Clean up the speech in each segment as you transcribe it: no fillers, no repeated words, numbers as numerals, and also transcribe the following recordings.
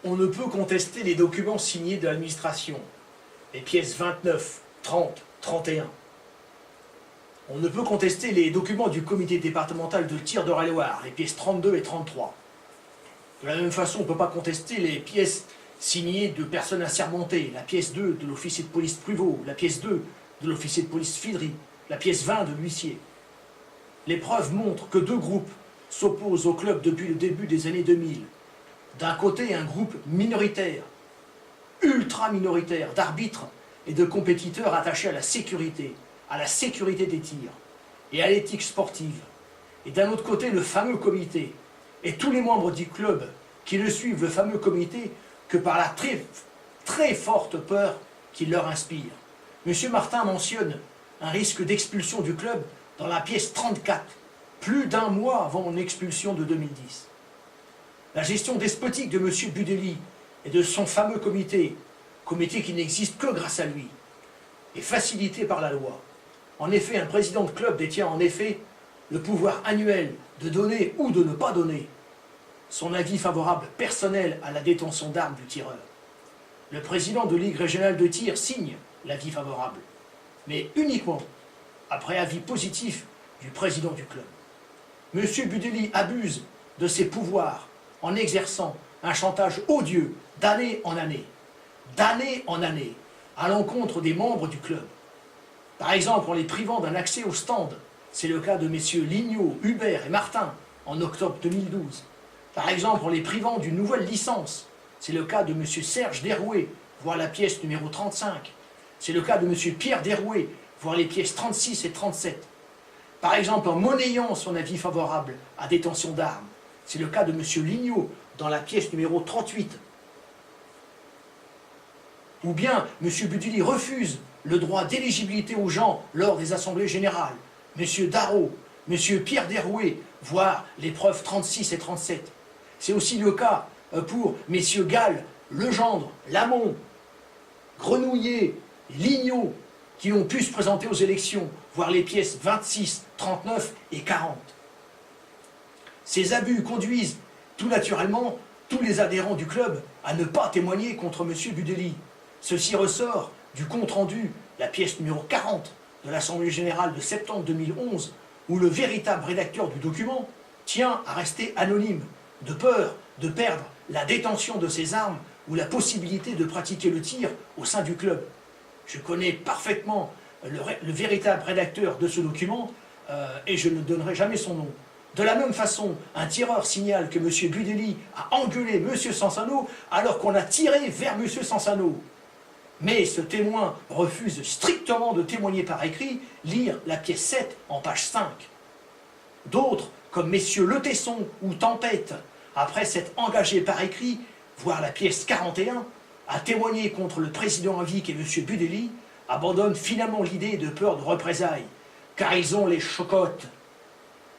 On ne peut contester les documents signés de l'administration, les pièces 29, 30, 31. On ne peut contester les documents du comité départemental de tir d'Eure-et-Loir, les pièces 32 et 33. De la même façon, on ne peut pas contester les pièces signées de personnes assermentées, la pièce 2 de l'officier de police Pruvot, la pièce 2 de l'officier de police Fidry, la pièce 20 de l'huissier. Les preuves montrent que deux groupes s'opposent au club depuis le début des années 2000. D'un côté, un groupe minoritaire, ultra minoritaire, d'arbitres et de compétiteurs attachés à la sécurité des tirs et à l'éthique sportive. Et d'un autre côté, le fameux comité et tous les membres du club qui ne suivent le fameux comité que par la très forte peur qu'il leur inspire. M. Martin mentionne un risque d'expulsion du club dans la pièce 34, plus d'un mois avant mon expulsion de 2010. La gestion despotique de M. Budeli et de son fameux comité qui n'existe que grâce à lui, est facilitée par la loi. En effet, un président de club détient en effet le pouvoir annuel de donner ou de ne pas donner son avis favorable personnel à la détention d'armes du tireur. Le président de Ligue régionale de tir signe l'avis favorable, mais uniquement après avis positif du président du club. M. Budeli abuse de ses pouvoirs en exerçant un chantage odieux d'année en année, à l'encontre des membres du club. Par exemple, en les privant d'un accès au stand, c'est le cas de messieurs Lignot, Hubert et Martin en octobre 2012. Par exemple, en les privant d'une nouvelle licence, c'est le cas de monsieur Serge Derouet, voir la pièce numéro 35. C'est le cas de monsieur Pierre Derouet, voir les pièces 36 et 37. Par exemple, en monnayant son avis favorable à détention d'armes, c'est le cas de monsieur Lignot dans la pièce numéro 38. Ou bien M. Budeli refuse le droit d'éligibilité aux gens lors des assemblées générales. M. Darro, M. Pierre Derouet, voire les preuves 36 et 37. C'est aussi le cas pour M. Gall, Legendre, Lamont, Grenouillet, Lignot, qui ont pu se présenter aux élections, voire les pièces 26, 39 et 40. Ces abus conduisent tout naturellement tous les adhérents du club à ne pas témoigner contre M. Budeli. Ceci ressort du compte-rendu, la pièce numéro 40 de l'Assemblée générale de septembre 2011, où le véritable rédacteur du document tient à rester anonyme, de peur de perdre la détention de ses armes ou la possibilité de pratiquer le tir au sein du club. Je connais parfaitement le véritable rédacteur de ce document et je ne donnerai jamais son nom. De la même façon, un tireur signale que M. Budeli a engueulé M. Sansano alors qu'on a tiré vers M. Sansano. Mais ce témoin refuse strictement de témoigner par écrit, lire la pièce 7 en page 5. D'autres, comme messieurs Le Tesson ou Tempête, après s'être engagés par écrit, voire la pièce 41, à témoigner contre le président à vie qui est M. Budeli, abandonnent finalement l'idée de peur de représailles, car ils ont les chocottes.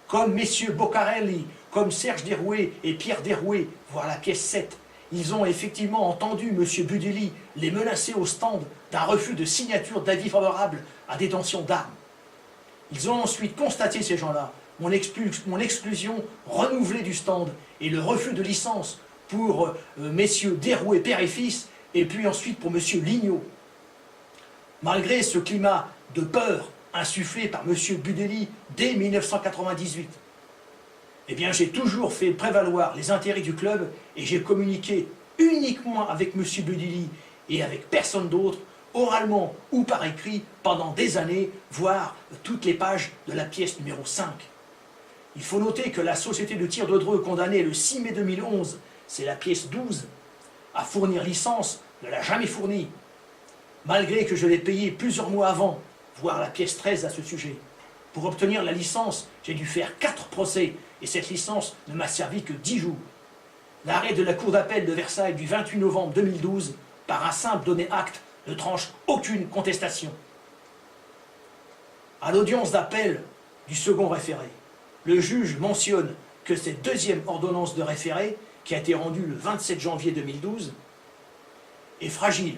Comme messieurs Boccarelli, comme Serge Derouet et Pierre Derouet, voire la pièce 7, ils ont effectivement entendu M. Budeli les menacer au stand d'un refus de signature d'avis favorable à détention d'armes. Ils ont ensuite constaté, ces gens-là, mon exclusion renouvelée du stand et le refus de licence pour messieurs Derouet, père et fils, et puis ensuite pour M. Lignot. Malgré ce climat de peur insufflé par M. Budeli dès 1998, eh bien j'ai toujours fait prévaloir les intérêts du club et j'ai communiqué uniquement avec M. Budeli et avec personne d'autre, oralement ou par écrit, pendant des années, voire toutes les pages de la pièce numéro 5. Il faut noter que la société de tir de Dreux condamnée le 6 mai 2011, c'est la pièce 12, à fournir licence, ne l'a jamais fournie, malgré que je l'ai payé plusieurs mois avant, voire la pièce 13 à ce sujet. Pour obtenir la licence, j'ai dû faire 4 procès, et cette licence ne m'a servi que 10 jours. L'arrêt de la Cour d'appel de Versailles du 28 novembre 2012, par un simple donné acte, ne tranche aucune contestation. À l'audience d'appel du second référé, le juge mentionne que cette deuxième ordonnance de référé, qui a été rendue le 27 janvier 2012, est fragile,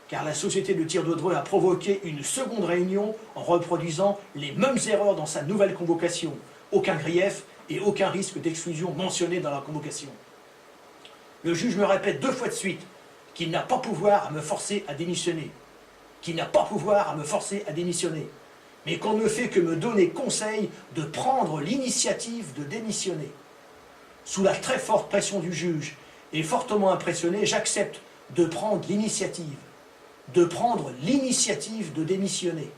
car la société de tir de Dreux a provoqué une seconde réunion en reproduisant les mêmes erreurs dans sa nouvelle convocation. Aucun grief et aucun risque d'exclusion mentionné dans la convocation. Le juge me répète 2 fois de suite qu'il n'a pas pouvoir à me forcer à démissionner. Qu'il n'a pas pouvoir à me forcer à démissionner. Mais qu'on ne fait que me donner conseil de prendre l'initiative de démissionner. Sous la très forte pression du juge et fortement impressionné, j'accepte de prendre l'initiative. De prendre l'initiative de démissionner.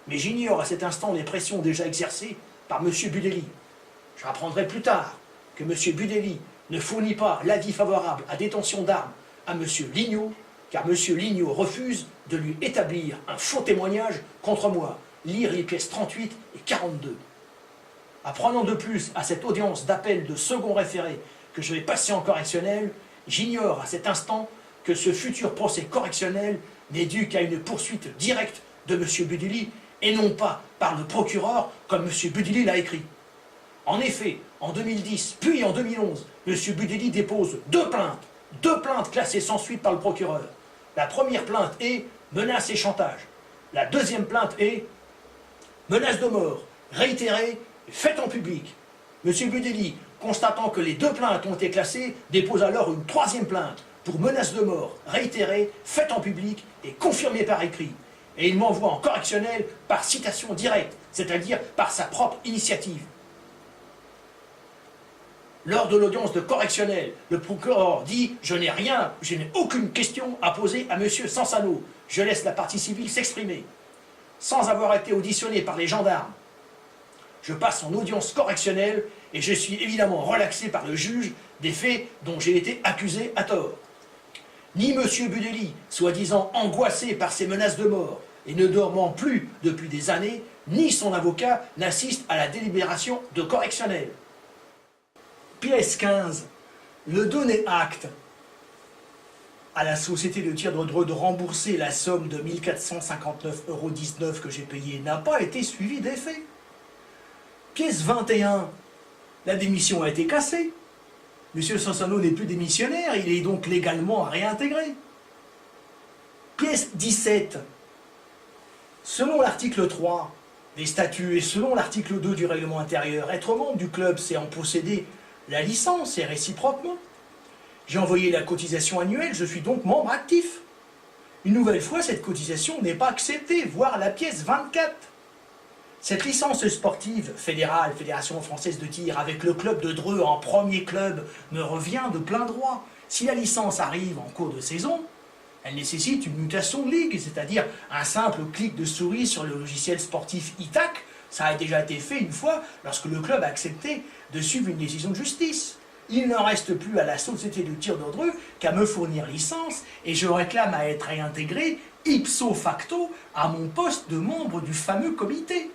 Mais j'ignore à cet instant les pressions déjà exercées par M. Budelli. J'apprendrai plus tard que M. Budelli ne fournit pas l'avis favorable à détention d'armes à M. Lignot, car M. Lignot refuse de lui établir un faux témoignage contre moi. Lire les pièces 38 et 42. Apprenant de plus à cette audience d'appel de second référé que je vais passer en correctionnel, j'ignore à cet instant que ce futur procès correctionnel n'est dû qu'à une poursuite directe de M. Budelli et non pas par le procureur comme M. Budelli l'a écrit. En effet, en 2010 puis en 2011, M. Budelli dépose 2 plaintes classées sans suite par le procureur. La première plainte est menace et chantage. La deuxième plainte est menace de mort, réitérée, faite en public. M. Budelli, constatant que les 2 plaintes ont été classées, dépose alors une 3e plainte pour menace de mort, réitérée, faite en public et confirmée par écrit. Et il m'envoie en correctionnel par citation directe, c'est-à-dire par sa propre initiative. Lors de l'audience de correctionnel, le procureur dit « Je n'ai aucune question à poser à M. Sansano. Je laisse la partie civile s'exprimer. » Sans avoir été auditionné par les gendarmes, je passe en audience correctionnelle et je suis évidemment relaxé par le juge des faits dont j'ai été accusé à tort. Ni M. Budelli, soi-disant angoissé par ces menaces de mort et ne dormant plus depuis des années, ni son avocat n'assistent à la délibération de correctionnel. Pièce 15. Le donner acte à la société de tir de Dreux de rembourser la somme de 1 459,19 € que j'ai payée n'a pas été suivi d'effet. Pièce 21. La démission a été cassée. M. Sansano n'est plus démissionnaire, il est donc légalement réintégré. Pièce 17. Selon l'article 3 des statuts et selon l'article 2 du règlement intérieur, être membre du club, c'est en posséder la licence et réciproquement. J'ai envoyé la cotisation annuelle, je suis donc membre actif. Une nouvelle fois, cette cotisation n'est pas acceptée, voire la pièce 24. Cette licence sportive fédérale, Fédération française de tir, avec le club de Dreux en premier club, me revient de plein droit. Si la licence arrive en cours de saison, elle nécessite une mutation de ligue, c'est-à-dire un simple clic de souris sur le logiciel sportif ITAC. Ça a déjà été fait une fois lorsque le club a accepté de suivre une décision de justice. Il ne reste plus à la société de tir de Dreux qu'à me fournir licence et je réclame à être réintégré ipso facto à mon poste de membre du fameux comité.